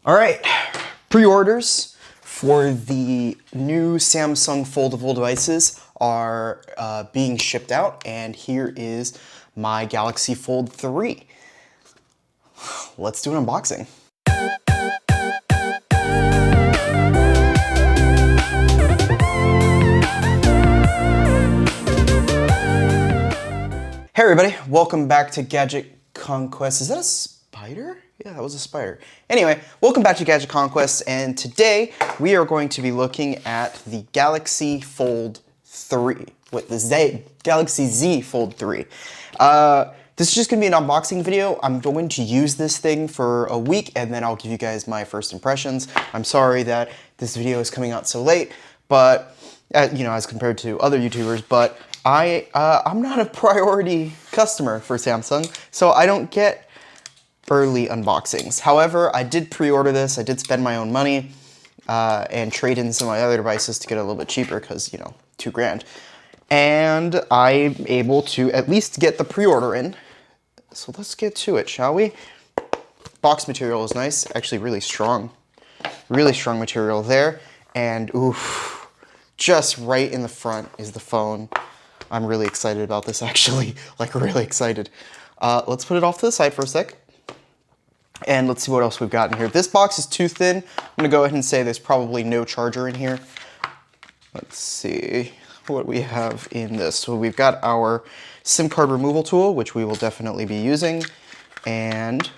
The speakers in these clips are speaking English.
All right, pre-orders for the new Samsung foldable devices are being shipped out, and here is my Galaxy Fold 3. Let's do an unboxing. Hey everybody, welcome back to Gadget Conquest. Is that a spider? Yeah, that was a spider. Anyway, welcome back to Gadget Conquest, and today we are going to be looking at the Galaxy Fold 3 with the Galaxy Z Fold 3. This is just going to be an unboxing video. I'm going to use this thing for a week, and then I'll give you guys my first impressions. I'm sorry that this video is coming out so late, but you know, as compared to other YouTubers, but I'm not a priority customer for Samsung, so I don't get early unboxings. However, I did pre-order this. I did spend my own money and trade in some of my other devices to get it a little bit cheaper because, you know, $2,000. And I'm able to at least get the pre-order in. So let's get to it, shall we? Box material is nice, actually really strong material there. And oof, just right in the front is the phone. I'm really excited about this, actually, like really excited. Let's put it off to the side for a sec. And let's see what else we've got in here. This box is too thin. I'm gonna go ahead and say there's probably no charger in here. Let's see what we have in this. So we've got our SIM card removal tool, which we will definitely be using. And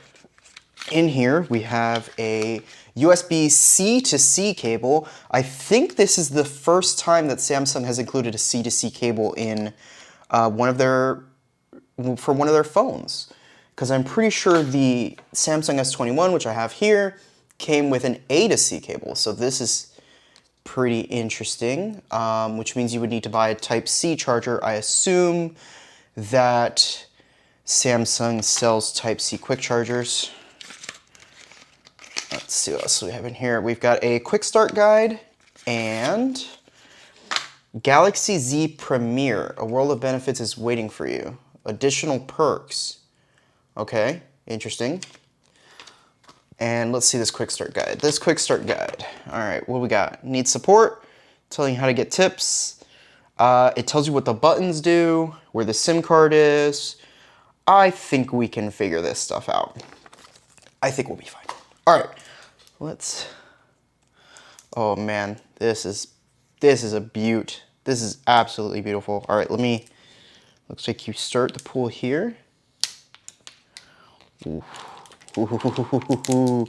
in here we have a USB-C to C cable. I think this is the first time that Samsung has included a C to C cable in one of their phones. Because I'm pretty sure the Samsung S21, which I have here, came with an A to C cable. So this is pretty interesting, which means you would need to buy a Type-C charger. I assume that Samsung sells Type-C quick chargers. Let's see what else we have in here. We've got a quick start guide and Galaxy Z Premier. A world of benefits is waiting for you. Additional perks. Okay, interesting. And let's see this quick start guide. This quick start guide. All right, what we got? Need support, telling you how to get tips. It tells you what the buttons do, where the SIM card is. I think we can figure this stuff out. I think we'll be fine. All right, let's, oh man, this is a beaut. This is absolutely beautiful. All right, looks like you start the pull here. Ooh. Ooh.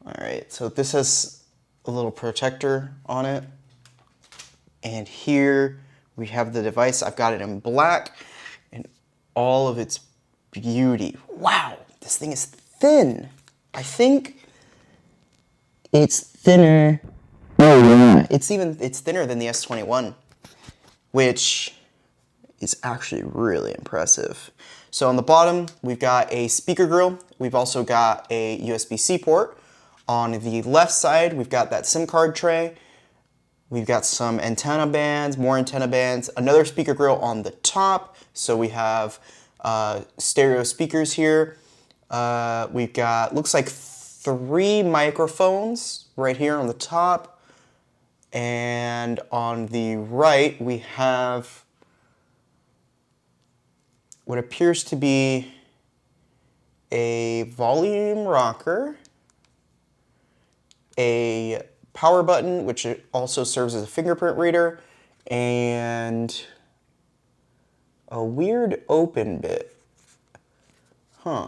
All right, so this has a little protector on it. And here we have the device. I've got it in black and all of its beauty. Wow, this thing is thin. I think it's thinner. Oh yeah, it's thinner than the S21, which is actually really impressive. So on the bottom, we've got a speaker grill. We've also got a USB-C port. On the left side, we've got that SIM card tray. We've got some antenna bands, more antenna bands, another speaker grill on the top. So we have stereo speakers here. We've got, looks like 3 microphones right here on the top. And on the right, we have what appears to be a volume rocker, a power button, which also serves as a fingerprint reader, and a weird open bit. Huh.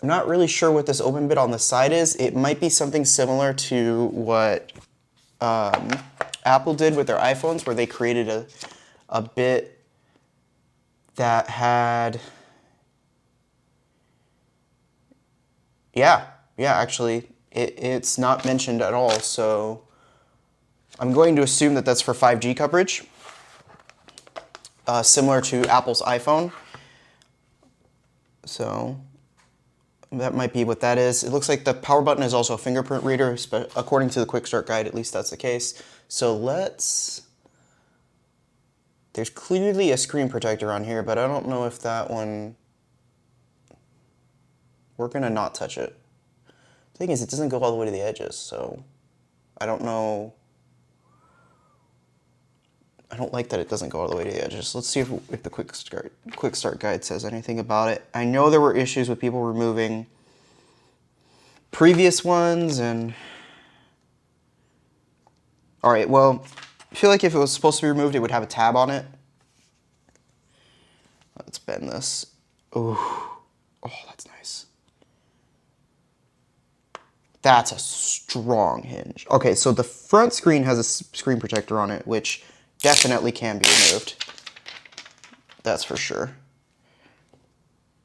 I'm not really sure what this open bit on the side is. It might be something similar to what Apple did with their iPhones, where they created a bit that had, yeah, actually, it's not mentioned at all, so I'm going to assume that that's for 5G coverage, similar to Apple's iPhone. So That might be what that is. It looks like the power button is also a fingerprint reader, according to the quick start guide, at least that's the case. So there's clearly a screen protector on here, but I don't know if that one, we're gonna not touch it. The thing is, it doesn't go all the way to the edges, so I don't know. I don't like that it doesn't go all the way to the edges. Let's see if the quick start guide says anything about it. I know there were issues with people removing previous ones and... Alright, well, I feel like if it was supposed to be removed, it would have a tab on it. Let's bend this. Ooh. Oh, that's nice. That's a strong hinge. Okay, so the front screen has a screen protector on it, which definitely can be removed. That's for sure.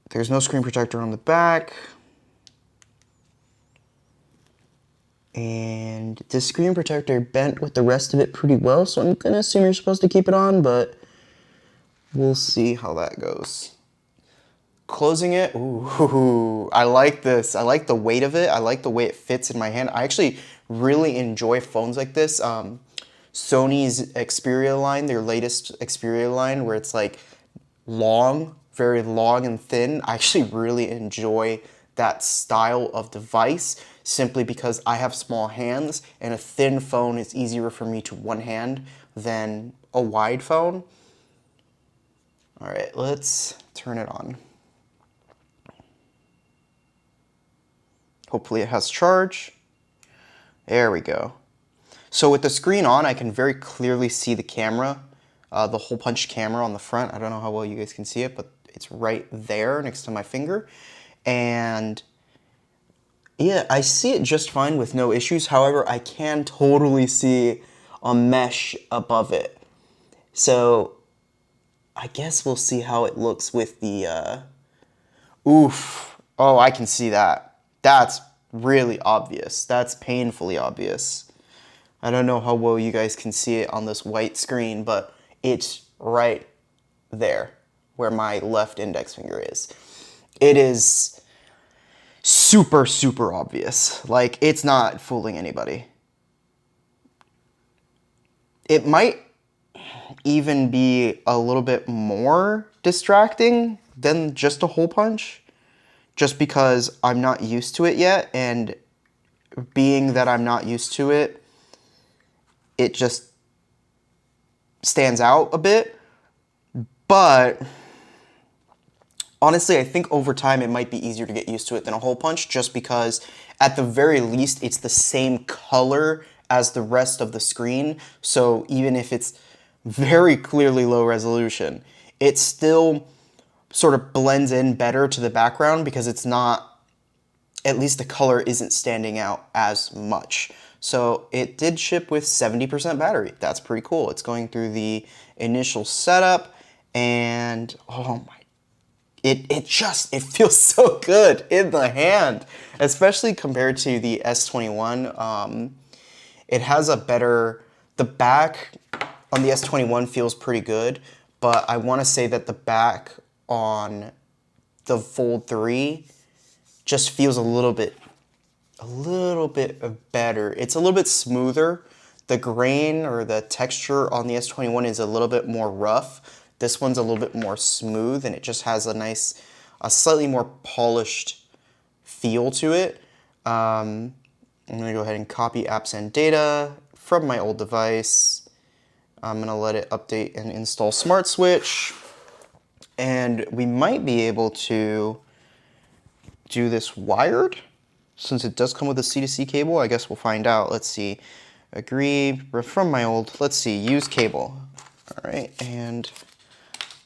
There's no screen protector on the back. And the screen protector bent with the rest of it pretty well, so I'm gonna assume you're supposed to keep it on, but we'll see how that goes. Closing it, ooh, I like this. I like the weight of it. I like the way it fits in my hand. I actually really enjoy phones like this. Sony's Xperia line, their latest Xperia line, where it's like long, very long and thin. I actually really enjoy that style of device simply because I have small hands and a thin phone is easier for me to one hand than a wide phone. All right, let's turn it on. Hopefully it has charge. There we go. So with the screen on, I can very clearly see the camera, the hole punch camera on the front. I don't know how well you guys can see it, but it's right there next to my finger. And yeah, I see it just fine with no issues. However, I can totally see a mesh above it. So I guess we'll see how it looks with the, oof. Oh, I can see that. That's really obvious. That's painfully obvious. I don't know how well you guys can see it on this white screen, but it's right there where my left index finger is. It is super, super obvious. Like, it's not fooling anybody. It might even be a little bit more distracting than just a hole punch, just because I'm not used to it yet, and being that I'm not used to it, it just stands out a bit. But honestly, I think over time it might be easier to get used to it than a hole punch, just because at the very least it's the same color as the rest of the screen. So even if it's very clearly low resolution, it still sort of blends in better to the background because it's not, at least the color isn't standing out as much. So it did ship with 70% battery. That's pretty cool. It's going through the initial setup and oh my, it feels so good in the hand, especially compared to the S21. It has a better, the back on the S21 feels pretty good, but I want to say that the back on the Fold 3 just feels a little bit better. It's a little bit smoother. The grain or the texture on the S21 is a little bit more rough. This one's a little bit more smooth, and it just has a slightly more polished feel to it. I'm gonna go ahead and copy apps and data from my old device. I'm gonna let it update and install Smart Switch. And we might be able to do this wired, since it does come with a C2C cable. I guess we'll find out. Let's see. Agree from my old, let's see, use cable. All right, and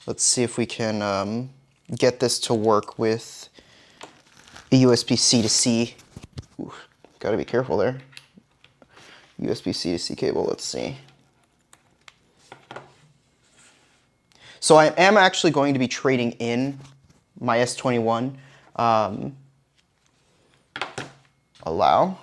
let's see if we can get this to work with a USB C2C. Ooh, gotta be careful there. USB C2C cable, let's see. So I am actually going to be trading in my S21. Allow.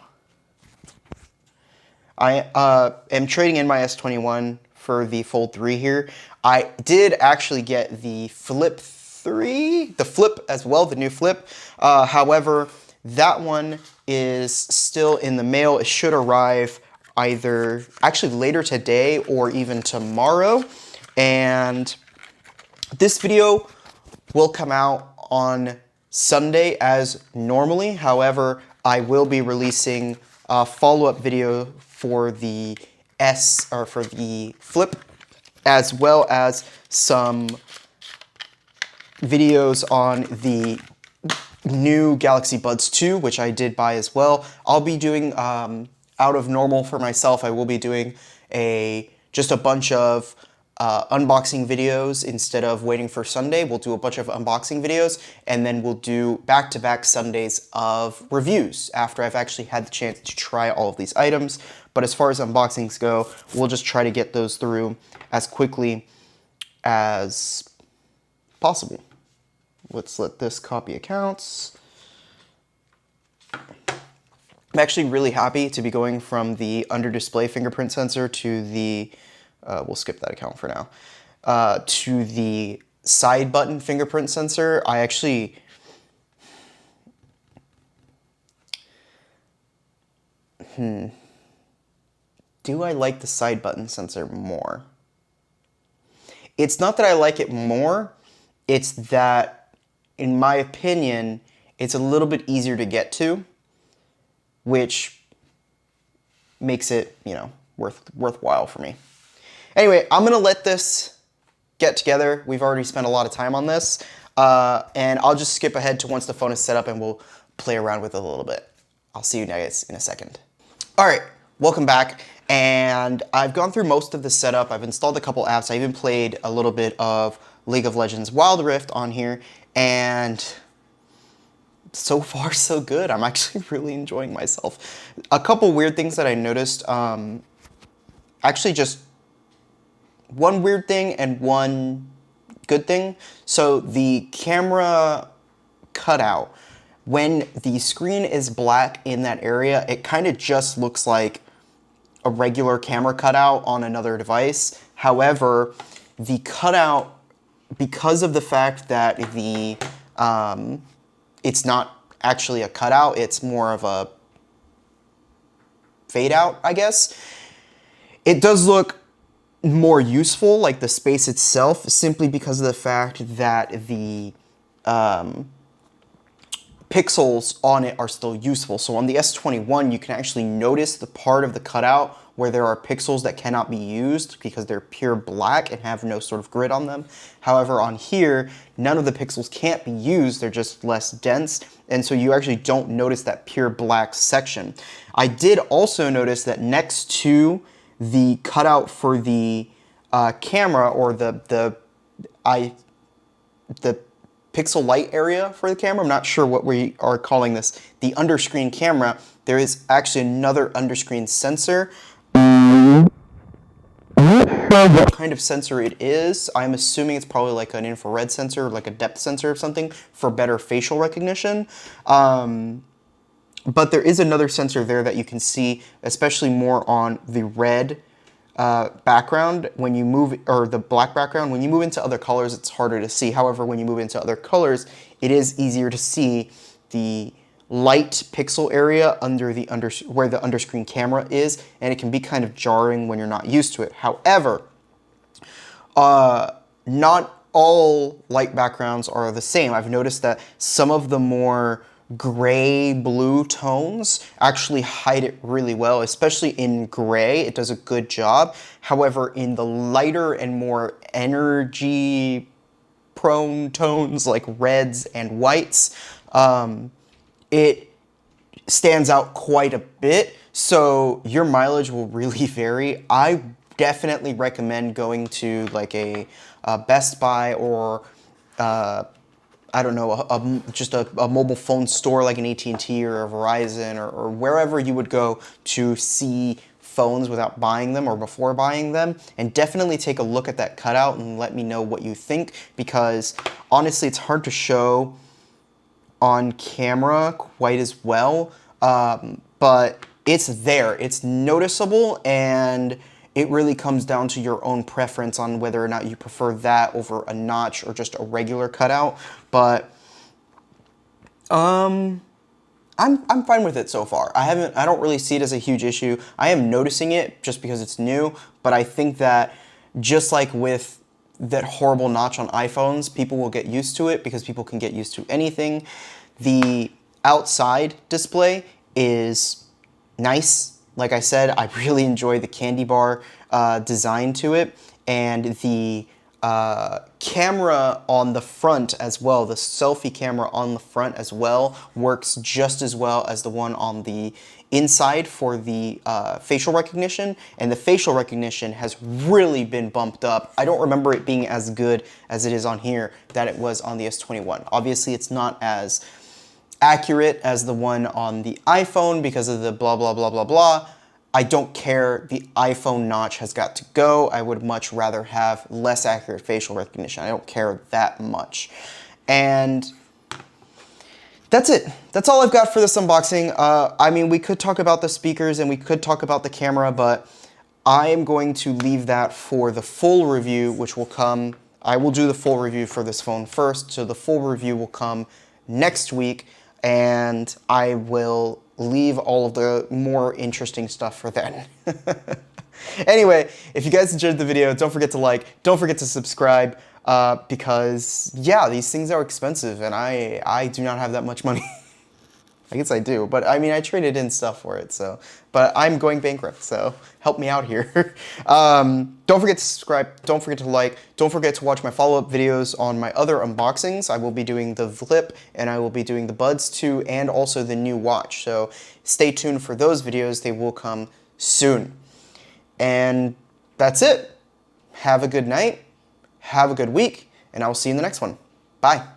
I am trading in my S21 for the Fold 3 here. I did actually get the Flip 3 the Flip as well, the new Flip. However, that one is still in the mail. It should arrive either actually later today or even tomorrow. And this video will come out on Sunday as normally. However, I will be releasing a follow-up video for the for the Flip, as well as some videos on the new Galaxy Buds 2, which I did buy as well. I'll be doing, out of normal for myself, I will be doing just a bunch of unboxing videos instead of waiting for Sunday. We'll do a bunch of unboxing videos, and then we'll do back-to-back Sundays of reviews after I've actually had the chance to try all of these items. But as far as unboxings go, we'll just try to get those through as quickly as possible. Let's let this copy accounts. I'm actually really happy to be going from the under display fingerprint sensor to the, we'll skip that account for now, to the side button fingerprint sensor. I actually, do I like the side button sensor more? It's not that I like it more, it's that, in my opinion, it's a little bit easier to get to, which makes it, you know, worthwhile for me. Anyway, I'm gonna let this get together. We've already spent a lot of time on this, and I'll just skip ahead to once the phone is set up and we'll play around with it a little bit. I'll see you guys in a second. All right, welcome back. And I've gone through most of the setup. I've installed a couple apps. I even played a little bit of League of Legends Wild Rift on here, and so far so good. I'm actually really enjoying myself. A couple weird things that I noticed, actually just one weird thing and one good thing. So the camera cutout, when the screen is black in that area, it kind of just looks like a regular camera cutout on another device. However, the cutout, because of the fact that the it's not actually a cutout, it's more of a fade out, I guess. It does look more useful, like the space itself, simply because of the fact that the pixels on it are still useful. So on the S21, you can actually notice the part of the cutout where there are pixels that cannot be used because they're pure black and have no sort of grid on them. However, on here, none of the pixels can't be used, they're just less dense, and so you actually don't notice that pure black section. I did also notice that next to the cutout for the camera, or the pixel light area for the camera, I'm not sure what we are calling this, the underscreen camera, there is actually another underscreen sensor. What kind of sensor it is. I'm assuming it's probably like an infrared sensor, like a depth sensor or something for better facial recognition. But there is another sensor there that you can see, especially more on the red background when you move, or the black background. When you move into other colors, it's harder to see. However, when you move into other colors, it is easier to see the light pixel area under the where the underscreen camera is, and it can be kind of jarring when you're not used to it. However, not all light backgrounds are the same. I've noticed that some of the more gray blue tones actually hide it really well, especially in gray. It does a good job. However, in the lighter and more energy prone tones like reds and whites, it stands out quite a bit. So your mileage will really vary. I definitely recommend going to like a Best Buy or I don't know, just a mobile phone store like an AT&T or a Verizon, or wherever you would go to see phones without buying them or before buying them, and definitely take a look at that cutout and let me know what you think, because honestly it's hard to show on camera quite as well, but it's there, it's noticeable, and it really comes down to your own preference on whether or not you prefer that over a notch or just a regular cutout. But I'm fine with it so far. I don't really see it as a huge issue. I am noticing it just because it's new, but I think that just like with that horrible notch on iPhones, people will get used to it because people can get used to anything. The outside display is nice. Like I said, I really enjoy the candy bar design to it, and the camera on the front as well, the selfie camera on the front as well, works just as well as the one on the inside for the facial recognition, and the facial recognition has really been bumped up. I don't remember it being as good as it is on here that it was on the S21. Obviously, it's not as accurate as the one on the iPhone because of the blah, blah, blah, blah, blah. I don't care. The iPhone notch has got to go. I would much rather have less accurate facial recognition. I don't care that much. And that's it. That's all I've got for this unboxing. I mean, we could talk about the speakers and we could talk about the camera, but I am going to leave that for the full review, which will come. I will do the full review for this phone first, so the full review will come next week, and I will leave all of the more interesting stuff for then. Anyway, if you guys enjoyed the video, don't forget to like, don't forget to subscribe, because yeah, these things are expensive and I do not have that much money. I guess I do, but I mean, I traded in stuff for it, so. But I'm going bankrupt, so help me out here. Don't forget to subscribe, don't forget to like, don't forget to watch my follow-up videos on my other unboxings. I will be doing the Flip, and I will be doing the Buds 2, and also the new watch. So stay tuned for those videos, they will come soon. And that's it. Have a good night, have a good week, and I will see you in the next one. Bye.